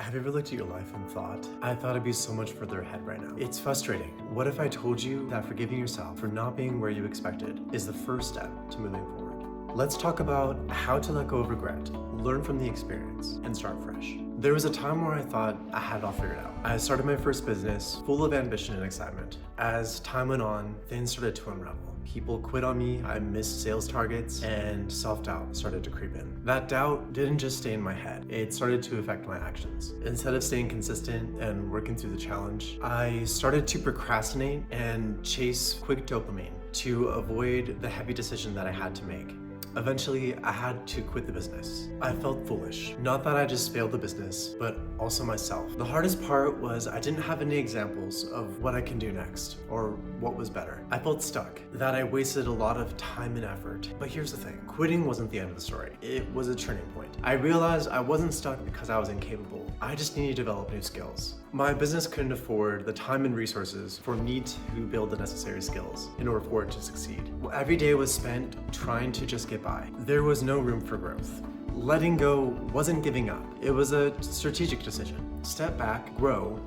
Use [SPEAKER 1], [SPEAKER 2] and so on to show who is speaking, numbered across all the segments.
[SPEAKER 1] Have you ever looked at your life and thought, I thought I'd be so much further ahead right now? It's frustrating. What if I told you that forgiving yourself for not being where you expected is the first step to moving forward? Let's talk about how to let go of regret, learn from the experience, and start fresh. There was a time where I thought I had it all figured out. I started my first business full of ambition and excitement. As time went on, things started to unravel. People quit on me, I missed sales targets, and self-doubt started to creep in. That doubt didn't just stay in my head, it started to affect my actions. Instead of staying consistent and working through the challenge, I started to procrastinate and chase quick dopamine to avoid the heavy decision that I had to make. Eventually, I had to quit the business. I felt foolish. Not that I just failed the business, but also myself. The hardest part was I didn't have any examples of what I can do next, or what was better. I felt stuck, that I wasted a lot of time and effort. But here's the thing, quitting wasn't the end of the story. It was a turning point. I realized I wasn't stuck because I was incapable. I just needed to develop new skills. My business couldn't afford the time and resources for me to build the necessary skills in order for it to succeed. Every day was spent trying to just get by. There was no room for growth. Letting go wasn't giving up. It was a strategic decision. Step back, grow,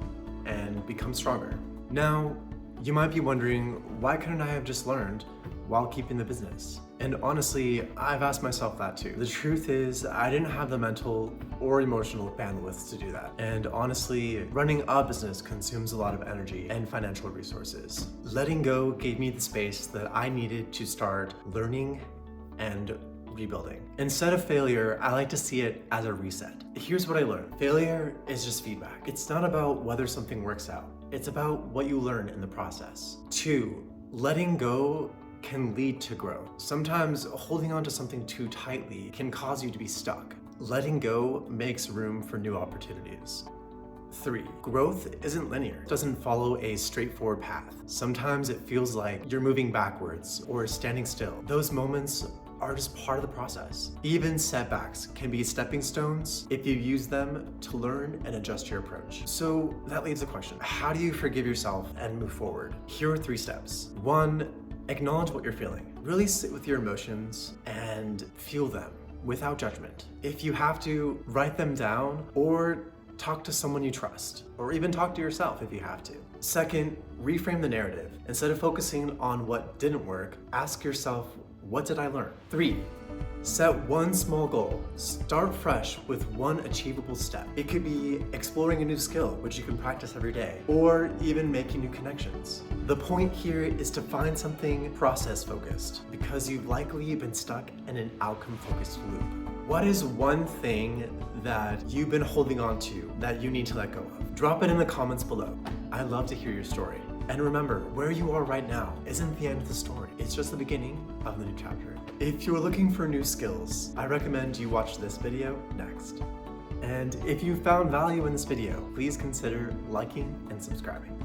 [SPEAKER 1] and become stronger. Now, you might be wondering, why couldn't I have just learned while keeping the business? And honestly, I've asked myself that too. The truth is, I didn't have the mental or emotional bandwidth to do that. And honestly, running a business consumes a lot of energy and financial resources. Letting go gave me the space that I needed to start learning and rebuilding. Instead of failure, I like to see it as a reset. Here's what I learned. Failure is just feedback. It's not about whether something works out. It's about what you learn in the process. 2, letting go can lead to growth. Sometimes holding on to something too tightly can cause you to be stuck. Letting go makes room for new opportunities. 3, growth isn't linear. It doesn't follow a straightforward path. Sometimes it feels like you're moving backwards or standing still. Those moments are just part of the process. Even setbacks can be stepping stones if you use them to learn and adjust your approach. So that leaves a question. How do you forgive yourself and move forward? Here are 3 steps. 1, acknowledge what you're feeling. Really sit with your emotions and feel them without judgment. If you have to, write them down or talk to someone you trust, or even talk to yourself if you have to. 2nd, reframe the narrative. Instead of focusing on what didn't work, ask yourself, what did I learn? 3, set one small goal. Start fresh with one achievable step. It could be exploring a new skill, which you can practice every day, or even making new connections. The point here is to find something process-focused, because you've likely been stuck in an outcome-focused loop. What is one thing that you've been holding on to that you need to let go of? Drop it in the comments below. I'd love to hear your story. And remember, where you are right now isn't the end of the story. It's just the beginning of the new chapter. If you're looking for new skills, I recommend you watch this video next. And if you found value in this video, please consider liking and subscribing.